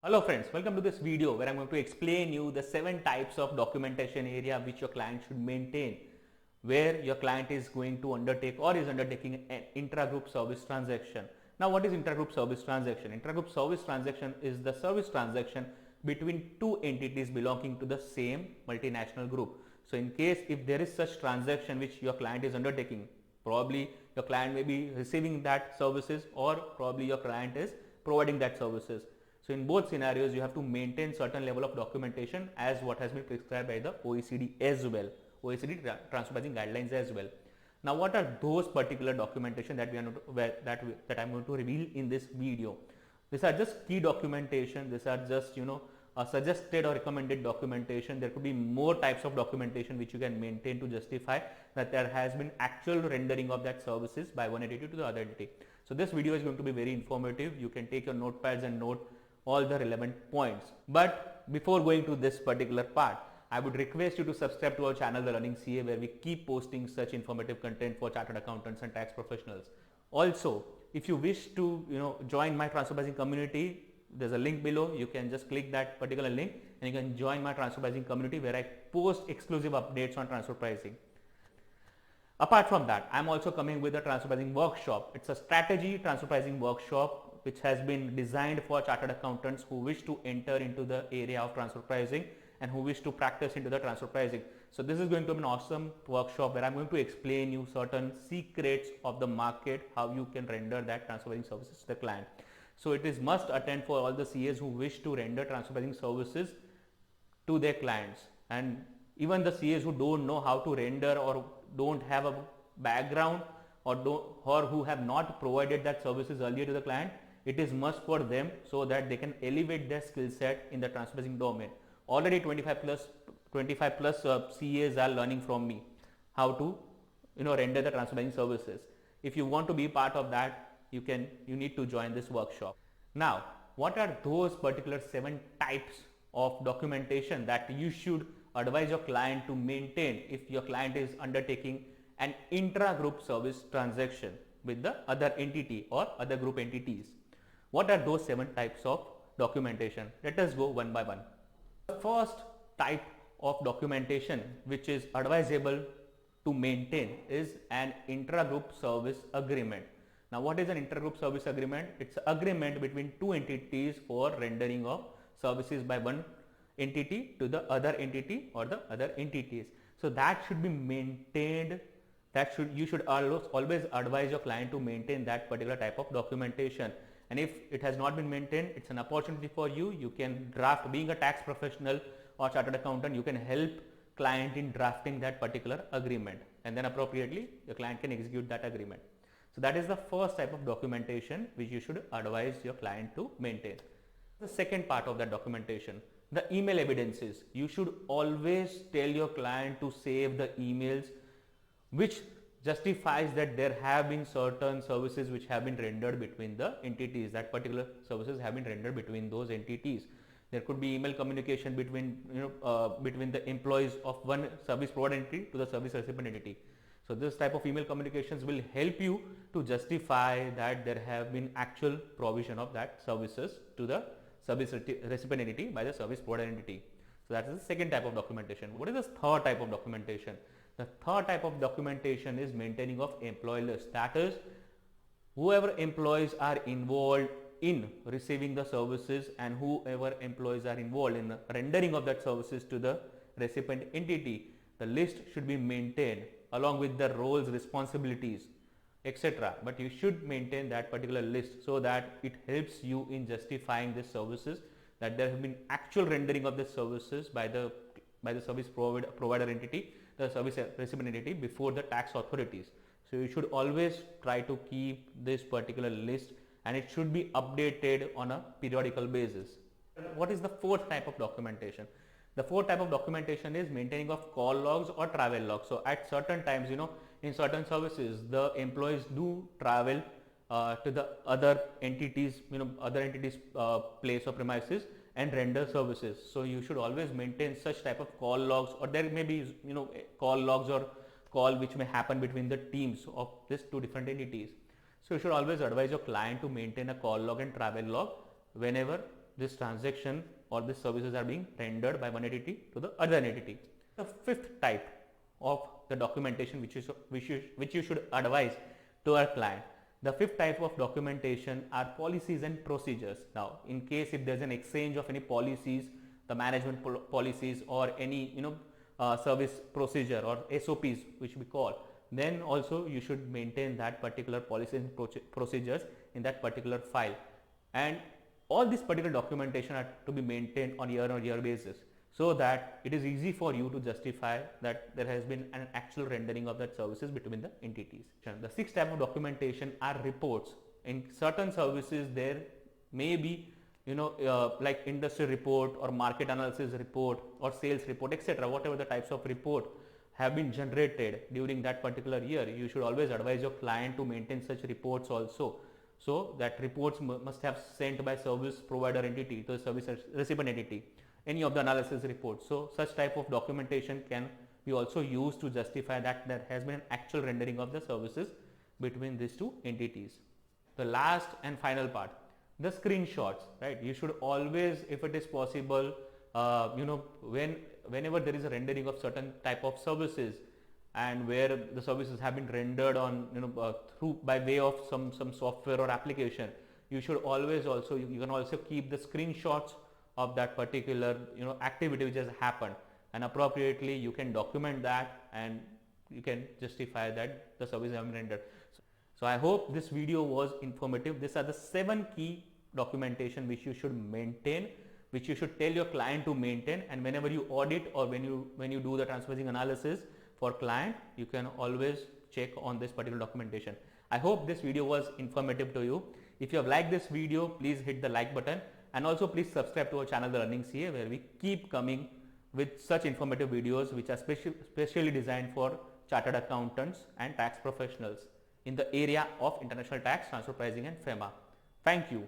Hello friends, welcome to this video where I'm going to explain you the 7 types of documentation area which your client should maintain where your client is going to undertake or is undertaking an intra-group service transaction. Now what is intra-group service transaction? Intra-group service transaction is the service transaction between two entities belonging to the same multinational group. So in case if there is such transaction which your client is undertaking, probably your client may be receiving that services or probably your client is providing that services. So in both scenarios, you have to maintain certain level of documentation as what has been prescribed by the OECD as well, OECD transfer pricing guidelines as well. Now, what are those particular documentation that that I'm going to reveal in this video? These are just key documentation. These are just a suggested or recommended documentation. There could be more types of documentation which you can maintain to justify that there has been actual rendering of that services by one entity to the other entity. So this video is going to be very informative. You can take your notepads and note all the relevant points. But before going to this particular part, I would request you to subscribe to our channel, The Learning CA, where we keep posting such informative content for chartered accountants and tax professionals. Also, if you wish to join my transfer pricing community, there's a link below. You can just click that particular link and you can join my transfer pricing community where I post exclusive updates on transfer pricing. Apart from that, I'm also coming with a transfer pricing workshop. It's a strategy transfer pricing workshop which has been designed for chartered accountants who wish to enter into the area of transfer pricing and who wish to practice into the transfer pricing. So this is going to be an awesome workshop where I'm going to explain you certain secrets of the market, how you can render that transfer pricing services to the client. So it is must attend for all the CAs who wish to render transfer pricing services to their clients, and even the CAs who don't know how to render or don't have a background or who have not provided that services earlier to the client. It is must for them so that they can elevate their skill set in the transfer pricing domain. Already 25 plus CAs are learning from me how to render the transfer pricing services. If you want to be part of that, you need to join this workshop. Now, what are those particular 7 types of documentation that you should advise your client to maintain if your client is undertaking an intra-group service transaction with the other entity or other group entities? What are those 7 types of documentation? Let us go one by one. The first type of documentation which is advisable to maintain is an intra-group service agreement. Now, what is an inter-group service agreement? It's an agreement between two entities for rendering of services by one entity to the other entity or the other entities. So that should be maintained. You should always advise your client to maintain that particular type of documentation. And if it has not been maintained, it's an opportunity for you. You can draft, being a tax professional or chartered accountant, you can help client in drafting that particular agreement, and then appropriately your client can execute that agreement. So that is the first type of documentation which you should advise your client to maintain. The second part of that documentation, the email evidences. You should always tell your client to save the emails which justifies that there have been certain services which have been rendered between the entities. That particular services have been rendered between those entities. There could be email communication between the employees of one service provider entity to the service recipient entity. So this type of email communications will help you to justify that there have been actual provision of that services to the service recipient entity by the service provider entity. So that is the second type of documentation. What is the third type of documentation? The third type of documentation is maintaining of employee list. That is, whoever employees are involved in receiving the services and whoever employees are involved in the rendering of that services to the recipient entity, the list should be maintained along with the roles, responsibilities, etc. But you should maintain that particular list so that it helps you in justifying the services, that there have been actual rendering of the services by the service provider entity, the service recipient entity, before the tax authorities. So you should always try to keep this particular list, and it should be updated on a periodical basis. What is the fourth type of documentation? The fourth type of documentation is maintaining of call logs or travel logs. So at certain times, in certain services, the employees do travel to the other entities, place or premises and render services. So you should always maintain such type of call logs, or there may be call logs or call which may happen between the teams of these two different entities. So you should always advise your client to maintain a call log and travel log whenever this transaction or these services are being rendered by one entity to the other entity. The fifth type of the documentation which you should advise to our client. The fifth type of documentation are policies and procedures. Now, in case if there's an exchange of any policies, the management policies or any service procedure or SOPs which we call, then also you should maintain that particular policies and procedures in that particular file. And all this particular documentation are to be maintained on year basis, so that it is easy for you to justify that there has been an actual rendering of that services between the entities. The sixth type of documentation are reports. In certain services there may be like industry report or market analysis report or sales report, etc. Whatever the types of report have been generated during that particular year, you should always advise your client to maintain such reports also. So that reports must have sent by service provider entity to the service recipient entity, any of the analysis reports. So such type of documentation can be also used to justify that there has been an actual rendering of the services between these two entities. The last and final part, the screenshots, right? You should always, if it is possible, whenever there is a rendering of certain type of services and where the services have been rendered on through by way of some software or application, you should always also you can also keep the screenshots of that particular activity which has happened, and appropriately you can document that and you can justify that the service has been rendered. So I hope this video was informative. These are the 7 key documentation which you should maintain, which you should tell your client to maintain, and whenever you audit or when you do the transfer pricing analysis for client, you can always check on this particular documentation. I hope this video was informative to you. If you have liked this video, please hit the like button, and also please subscribe to our channel The Learning CA, where we keep coming with such informative videos which are specially designed for chartered accountants and tax professionals in the area of international tax, transfer pricing and FEMA. Thank you.